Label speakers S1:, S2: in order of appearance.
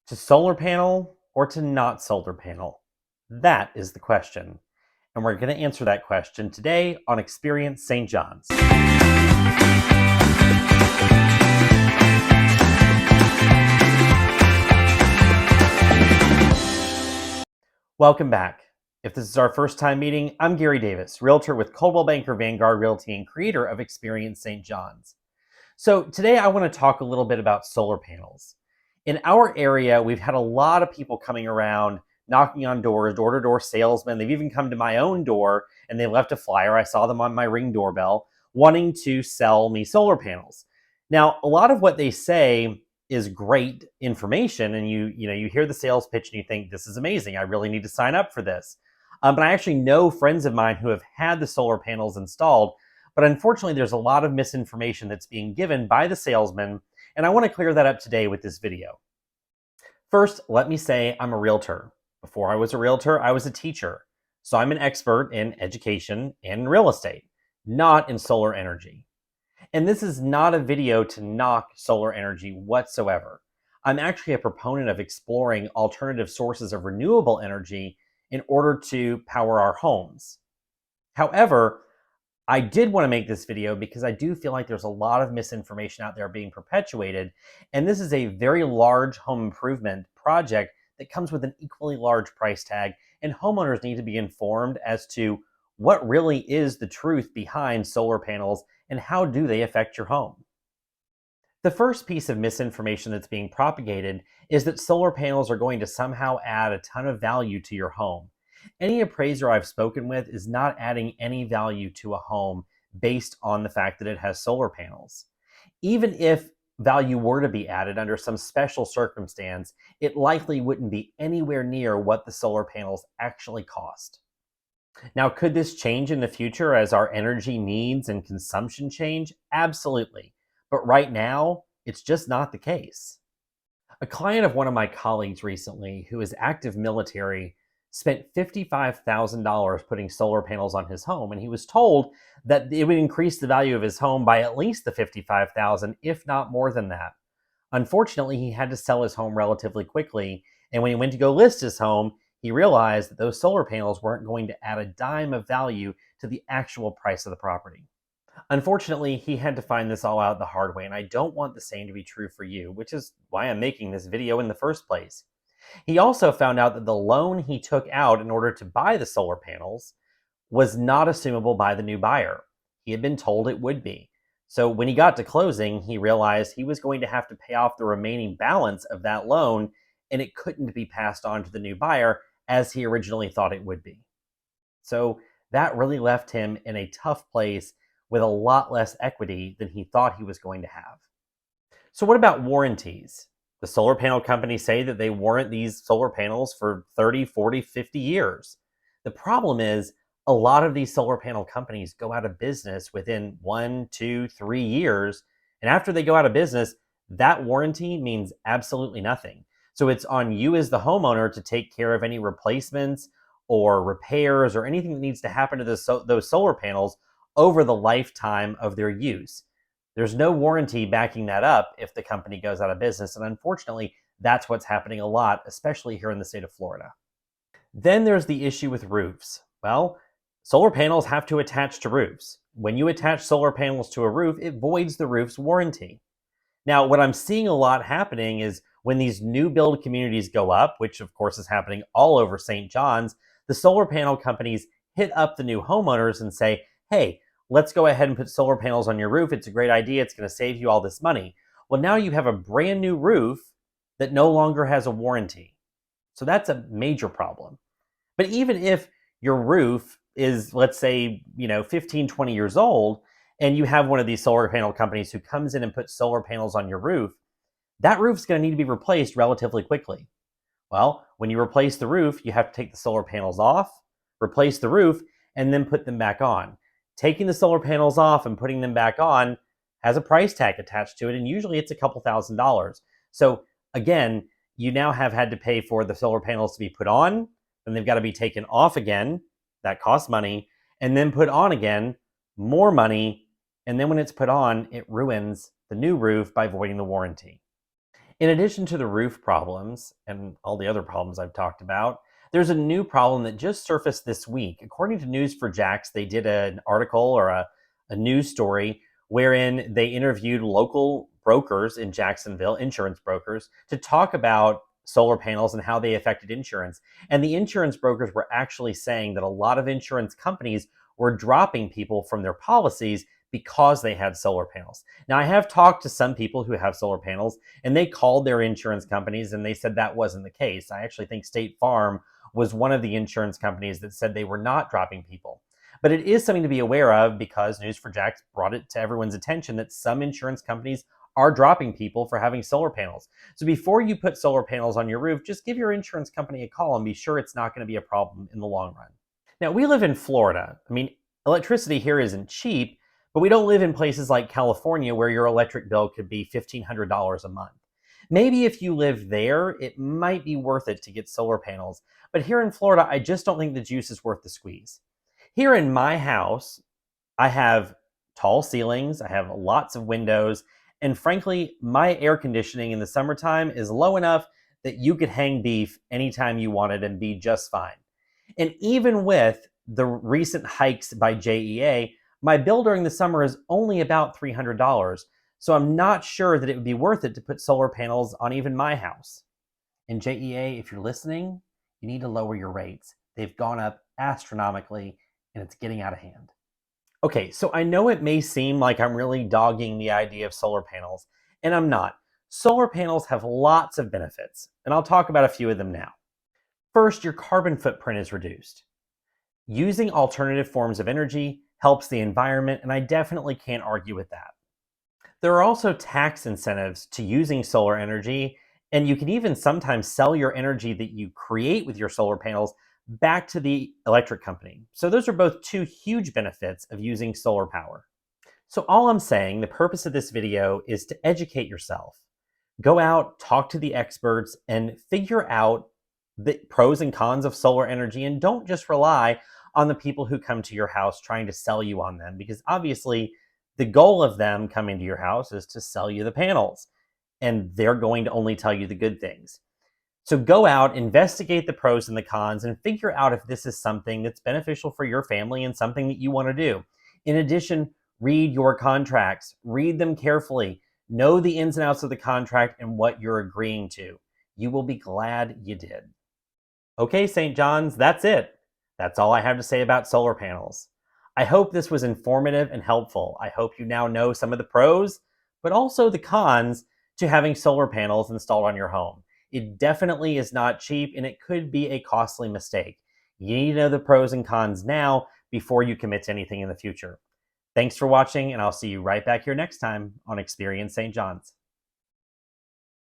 S1: To solar panel or to not solar panel? That is the question. And we're going to answer that question today on Experience St. John's. Welcome back. If this is our first time meeting, I'm Gary Davis, realtor with Coldwell Banker Vanguard Realty and creator of Experience St. John's. So today I want to talk a little bit about solar panels. In our area, we've had a lot of people coming around, knocking on doors, door-to-door salesmen. They've even come to my own door and they left a flyer. I saw them on my Ring doorbell wanting to sell me solar panels. Now, a lot of what they say is great information, and you hear the sales pitch and you think, this is amazing. I really need to sign up for this. But I actually know friends of mine who have had the solar panels installed, but unfortunately, there's a lot of misinformation that's being given by the salesman, and I want to clear that up today with this video. First, let me say I'm a realtor. Before I was a realtor, I was a teacher. So I'm an expert in education and real estate, not in solar energy. And this is not a video to knock solar energy whatsoever. I'm actually a proponent of exploring alternative sources of renewable energy in order to power our homes. However, I did want to make this video because I do feel like there's a lot of misinformation out there being perpetuated, and this is a very large home improvement project that comes with an equally large price tag, and homeowners need to be informed as to what really is the truth behind solar panels and how do they affect your home. The first piece of misinformation that's being propagated is that solar panels are going to somehow add a ton of value to your home. Any appraiser I've spoken with is not adding any value to a home based on the fact that it has solar panels. Even if value were to be added under some special circumstance, it likely wouldn't be anywhere near what the solar panels actually cost. Now, could this change in the future as our energy needs and consumption change? Absolutely. But right now, it's just not the case. A client of one of my colleagues recently, who is active military, spent $55,000 putting solar panels on his home, and he was told that it would increase the value of his home by at least the $55,000, if not more than that. Unfortunately, he had to sell his home relatively quickly, and when he went to go list his home, he realized that those solar panels weren't going to add a dime of value to the actual price of the property. Unfortunately, he had to find this all out the hard way, and I don't want the same to be true for you, which is why I'm making this video in the first place. He also found out that the loan he took out in order to buy the solar panels was not assumable by the new buyer. He had been told it would be. So when he got to closing, he realized he was going to have to pay off the remaining balance of that loan, and it couldn't be passed on to the new buyer as he originally thought it would be. So that really left him in a tough place with a lot less equity than he thought he was going to have. So what about warranties? The solar panel companies say that they warrant these solar panels for 30, 40, 50 years. The problem is a lot of these solar panel companies go out of business within 1, 2, 3 years. And after they go out of business, that warranty means absolutely nothing. So it's on you as the homeowner to take care of any replacements or repairs or anything that needs to happen to those solar panels over the lifetime of their use. There's no warranty backing that up if the company goes out of business. And unfortunately, that's what's happening a lot, especially here in the state of Florida. Then there's the issue with roofs. Well, solar panels have to attach to roofs. When you attach solar panels to a roof, it voids the roof's warranty. Now, what I'm seeing a lot happening is when these new build communities go up, which of course is happening all over St. John's, the solar panel companies hit up the new homeowners and say, hey, let's go ahead and put solar panels on your roof. It's a great idea. It's going to save you all this money. Well, now you have a brand new roof that no longer has a warranty. So that's a major problem. But even if your roof is, let's say, 15, 20 years old, and you have one of these solar panel companies who comes in and puts solar panels on your roof, that roof's going to need to be replaced relatively quickly. Well, when you replace the roof, you have to take the solar panels off, replace the roof, and then put them back on. Taking the solar panels off and putting them back on has a price tag attached to it, and usually it's a couple $1,000s. So again, you now have had to pay for the solar panels to be put on, then they've got to be taken off again. That costs money, and then put on again, more money, and then when it's put on, it ruins the new roof by voiding the warranty. In addition to the roof problems and all the other problems I've talked about, there's a new problem that just surfaced this week. According to News4Jax, they did an article or a news story wherein they interviewed local brokers in Jacksonville, insurance brokers, to talk about solar panels and how they affected insurance. And the insurance brokers were actually saying that a lot of insurance companies were dropping people from their policies because they had solar panels. Now, I have talked to some people who have solar panels, and they called their insurance companies and they said that wasn't the case. I actually think State Farm was one of the insurance companies that said they were not dropping people. But it is something to be aware of because News4Jax brought it to everyone's attention that some insurance companies are dropping people for having solar panels. So before you put solar panels on your roof, just give your insurance company a call and be sure it's not going to be a problem in the long run. Now, we live in Florida. I mean, electricity here isn't cheap, but we don't live in places like California where your electric bill could be $1,500 a month. Maybe if you live there, it might be worth it to get solar panels. But here in Florida, I just don't think the juice is worth the squeeze. Here in my house, I have tall ceilings, I have lots of windows, and frankly, my air conditioning in the summertime is low enough that you could hang beef anytime you wanted and be just fine. And even with the recent hikes by JEA, my bill during the summer is only about $300. So I'm not sure that it would be worth it to put solar panels on even my house. And JEA, if you're listening, you need to lower your rates. They've gone up astronomically and it's getting out of hand. Okay, so I know it may seem like I'm really dogging the idea of solar panels, and I'm not. Solar panels have lots of benefits, and I'll talk about a few of them now. First, your carbon footprint is reduced. Using alternative forms of energy helps the environment, and I definitely can't argue with that. There are also tax incentives to using solar energy, and you can even sometimes sell your energy that you create with your solar panels back to the electric company. So those are both two huge benefits of using solar power. So all I'm saying, the purpose of this video is to educate yourself. Go out, talk to the experts, and figure out the pros and cons of solar energy, and don't just rely on the people who come to your house trying to sell you on them, because obviously the goal of them coming to your house is to sell you the panels, and they're going to only tell you the good things. So go out, investigate the pros and the cons, and figure out if this is something that's beneficial for your family and something that you want to do. In addition, read your contracts, read them carefully, know the ins and outs of the contract and what you're agreeing to. You will be glad you did. Okay, St. John's, that's it. That's all I have to say about solar panels. I hope this was informative and helpful. I hope you now know some of the pros, but also the cons to having solar panels installed on your home. It definitely is not cheap and it could be a costly mistake. You need to know the pros and cons now before you commit to anything in the future. Thanks for watching, and I'll see you right back here next time on Experience St. John's.